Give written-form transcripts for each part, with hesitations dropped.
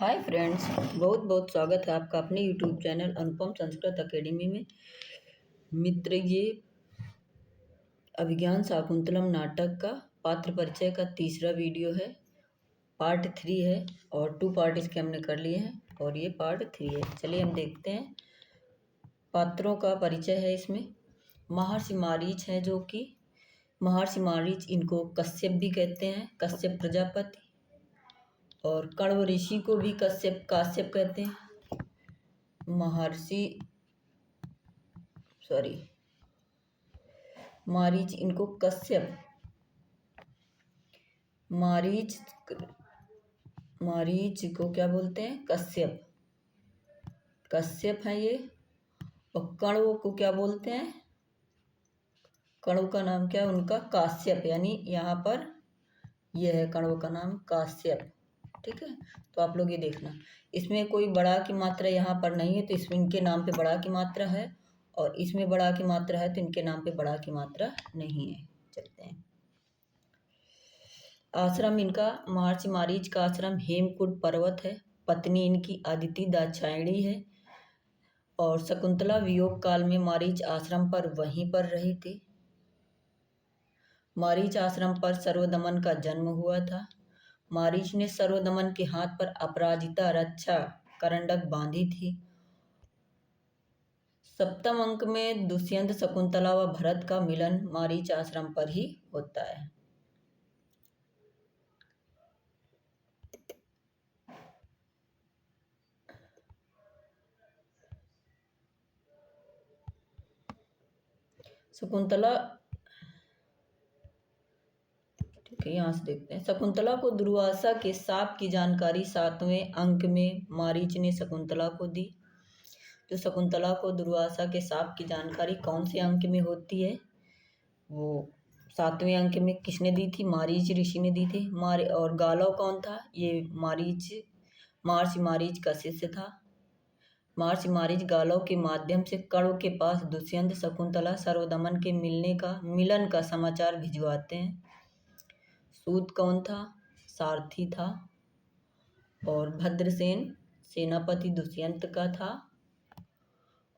Hi friends, बहुत बहुत स्वागत है आपका अपने यूट्यूब चैनल अनुपम संस्कृत एकेडमी में। मित्र, ये अभिज्ञान शाकुंतलम नाटक का पात्र परिचय का तीसरा वीडियो है। पार्ट 3 है और 2 पार्ट इसके हमने कर लिए हैं और ये पार्ट 3 है। चलिए हम देखते हैं। पात्रों का परिचय है इसमें। महर्षि मारीच हैं, जो कि महर्षि मारीच, इनको कश्यप भी कहते हैं, कश्यप प्रजापति। और कण्व ऋषि को भी काश्यप कहते हैं। मारीच, इनको मारीच को क्या बोलते हैं? कश्यप है ये। और कण्व को क्या बोलते हैं? कण्व का नाम क्या है उनका? काश्यप। यानी यहाँ पर यह है कण्व का नाम काश्यप। ठीक है, तो आप लोग ये देखना, इसमें कोई बड़ा की मात्रा यहाँ पर नहीं है, तो इसमें इनके नाम पे बड़ा की मात्रा है, और इसमें बड़ा की मात्रा है तो इनके नाम पे बड़ा की मात्रा नहीं है। चलते हैं। आश्रम इनका, महर्षि मारीच का आश्रम हेमकूट पर्वत है। पत्नी इनकी अदिति दाक्षायणी है। और शकुंतला वियोग काल में मारीच आश्रम पर वहीं पर रही थी। मारीच आश्रम पर सर्वदमन का जन्म हुआ था। मारीच ने सर्वदमन के हाथ पर अपराजिता रक्षा करंडक बांधी थी। सप्तम अंक में दुष्यंत, शकुंतला व भरत का मिलन मारीच आश्रम पर ही होता है। शकुंतला, ठीक है, यहाँ से देखते हैं। शकुंतला को दुर्वासा के शाप की जानकारी 7वें अंक में मारीच ने शकुंतला को दी। तो शकुंतला को दुर्वासा के शाप की जानकारी कौन से अंक में होती है? वो 7वें अंक में किसने दी थी? मारीच ऋषि ने दी थी। और गालव कौन था? ये महर्षि मारीच का शिष्य था। महर्षि मारीच गालव के माध्यम से कण्व के पास दुष्यंत, शकुंतला, सर्वदमन के मिलन का समाचार भिजवाते हैं। सूत कौन था? सारथी था। और भद्रसेन सेनापति दुष्यंत का था।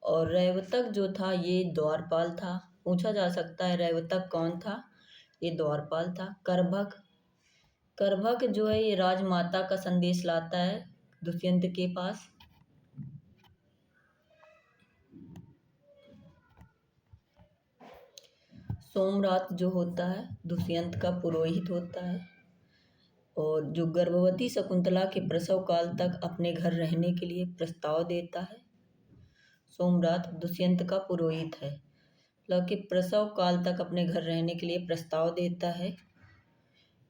और रैवतक जो था ये द्वारपाल था। पूछा जा सकता है रैवतक कौन था? ये द्वारपाल था। करभक जो है ये राजमाता का संदेश लाता है दुष्यंत के पास। सोमरात जो होता है दुष्यंत का पुरोहित होता है, और जो गर्भवती शकुंतला के प्रसव काल तक अपने घर रहने के लिए प्रस्ताव देता है। सोमरात दुष्यंत का पुरोहित है, मतलब कि प्रसव काल तक अपने घर रहने के लिए प्रस्ताव देता है।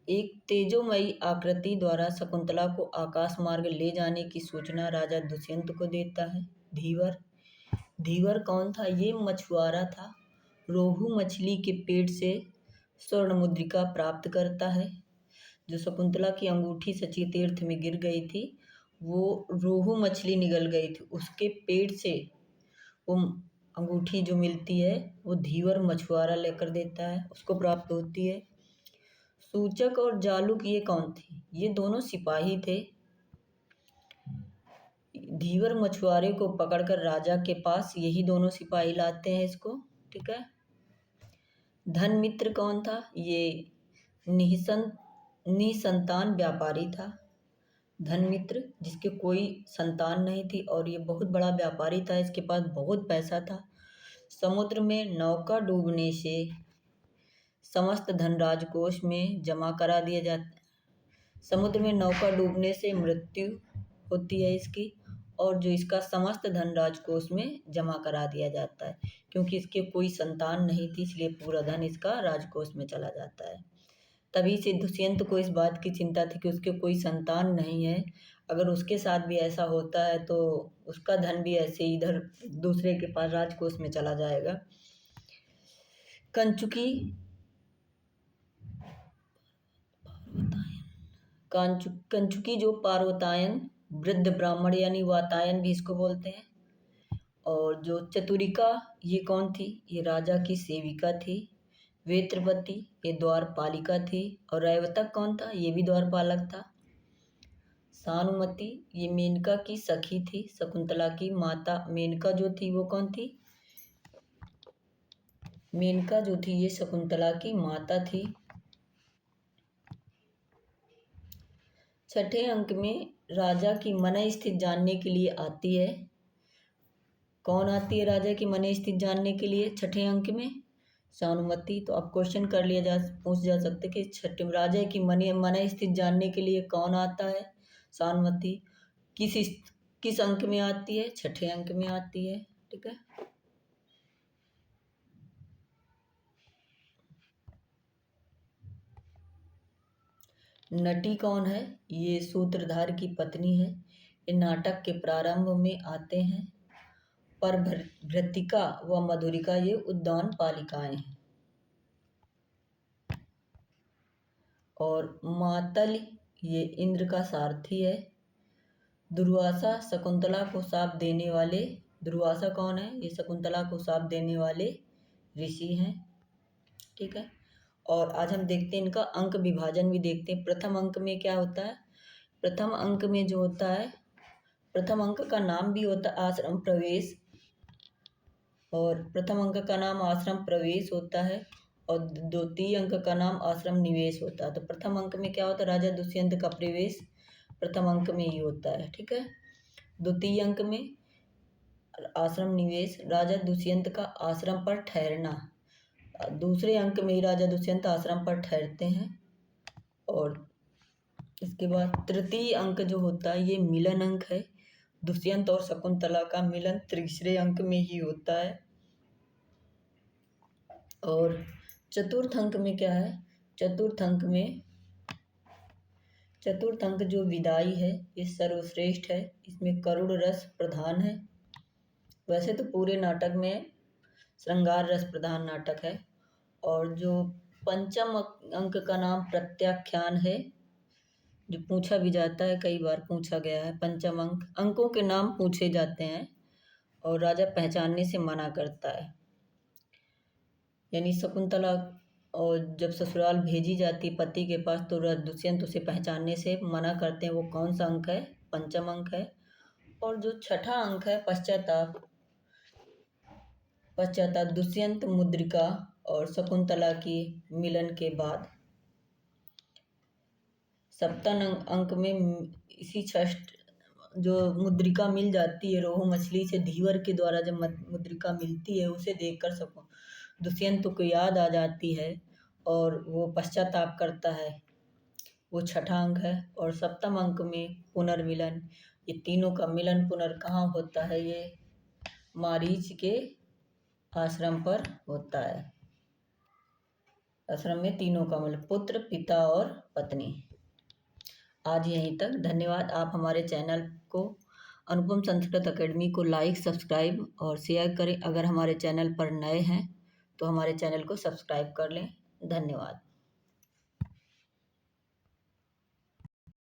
एक तेजोमयी आकृति द्वारा शकुंतला को आकाश मार्ग ले जाने की सूचना राजा दुष्यंत को देता है। धीवर कौन था? ये मछुआरा था। रोहू मछली के पेट से स्वर्ण मुद्रिका प्राप्त करता है। जो शकुंतला की अंगूठी सची तीर्थ में गिर गई थी, वो रोहू मछली निगल गई थी, उसके पेट से वो अंगूठी जो मिलती है वो धीवर मछुआरा लेकर देता है, उसको प्राप्त होती है। सूचक और जालुक ये कौन थे? ये दोनों सिपाही थे। धीवर मछुआरे को पकड़कर राजा के पास यही दोनों सिपाही लाते हैं इसको। ठीक है। धनमित्र कौन था? ये निसंतान व्यापारी था। धनमित्र, जिसके कोई संतान नहीं थी और ये बहुत बड़ा व्यापारी था, इसके पास बहुत पैसा था। समुद्र में नौका डूबने से समस्त धन राजकोष में जमा करा दिया जाता। समुद्र में नौका डूबने से मृत्यु होती है इसकी, और जो इसका समस्त धन राजकोष में जमा करा दिया जाता है। क्योंकि इसके कोई संतान नहीं थी, इसलिए पूरा धन इसका राजकोष में चला जाता है। तभी से दुष्यंत को इस बात की चिंता थी कि उसके कोई संतान नहीं है। अगर उसके साथ भी ऐसा होता है तो उसका धन भी ऐसे इधर दूसरे के पास राजकोष में चला जाएगा। कंचुकी जो पार्वतायन, वृद्ध ब्राह्मण यानी वातायन भी इसको बोलते हैं। और जो चतुरिका ये कौन थी? ये राजा की सेविका थी। वेत्रवती ये द्वारपालिका थी। और रैवतक कौन था? ये भी द्वारपालक था। सानुमति ये मेनका की सखी थी, शकुंतला की माता। मेनका जो थी वो कौन थी? मेनका जो थी ये शकुंतला की माता थी। छठे अंक में राजा की मन स्थिति जानने के लिए आती है। कौन आती है राजा की मन स्थिति जानने के लिए छठे अंक में? सानुमति। तो अब क्वेश्चन पूछ जा सकते कि छठे राजा की मन स्थिति जानने के लिए कौन आता है? सानुमति। किस अंक में आती है? छठे अंक में आती है। ठीक है। नटी कौन है? ये सूत्रधार की पत्नी है। ये नाटक के प्रारंभ में आते हैं। पर भृतिका व मधुरिका ये उद्यान पालिकाएं हैं। और मातल ये इंद्र का सारथी है। दुर्वासा शकुंतला को शाप देने वाले। दुर्वासा कौन है? ये शकुंतला को शाप देने वाले ऋषि हैं। ठीक है। और आज हम देखते हैं इनका अंक विभाजन भी देखते हैं। प्रथम अंक में क्या होता है? प्रथम अंक में जो होता है, प्रथम अंक का नाम भी होता है आश्रम प्रवेश। और प्रथम अंक का नाम आश्रम प्रवेश होता है और द्वितीय अंक का नाम आश्रम निवेश होता है। तो प्रथम अंक में क्या होता है? राजा दुष्यंत का प्रवेश प्रथम अंक में ही होता है। ठीक है। द्वितीय अंक में आश्रम निवेश, राजा दुष्यंत का आश्रम पर ठहरना। दूसरे अंक में ही राजा दुष्यंत आश्रम पर ठहरते हैं। और इसके बाद तृतीय अंक जो होता है ये मिलन अंक है। दुष्यंत और शकुंतला का मिलन तीसरे अंक में ही होता है। और चतुर्थ अंक में क्या है? चतुर्थ अंक जो विदाई है ये सर्वश्रेष्ठ है। इसमें करुण रस प्रधान है। वैसे तो पूरे नाटक में श्रृंगार रस प्रधान नाटक है। और जो पंचम अंक का नाम प्रत्याख्यान है, जो पूछा भी जाता है, कई बार पूछा गया है। पंचम अंकों के नाम पूछे जाते हैं और राजा पहचानने से मना करता है। यानी शकुंतला और जब ससुराल भेजी जाती पति के पास तो दुष्यंत उसे पहचानने से मना करते हैं। वो कौन सा अंक है? पंचम अंक है। और जो छठा अंक है पश्चाताप दुष्यंत मुद्रिका और शकुंतला की मिलन के बाद। सप्तम अंक में इसी षष्ठ जो मुद्रिका मिल जाती है रोहू मछली से, धीवर के द्वारा जब मुद्रिका मिलती है उसे देखकर दुष्यंत को याद आ जाती है और वो पश्चाताप करता है। वो छठा अंक है। और सप्तम अंक में पुनर्मिलन, ये तीनों का मिलन कहाँ होता है? ये मारीच के आश्रम पर होता है। आश्रम में तीनों का मिलन, पुत्र, पिता और पत्नी। आज यहीं तक। धन्यवाद। आप हमारे चैनल को अनुपम संस्कृत अकेडमी को लाइक, सब्सक्राइब और शेयर करें। अगर हमारे चैनल पर नए हैं तो हमारे चैनल को सब्सक्राइब कर लें। धन्यवाद।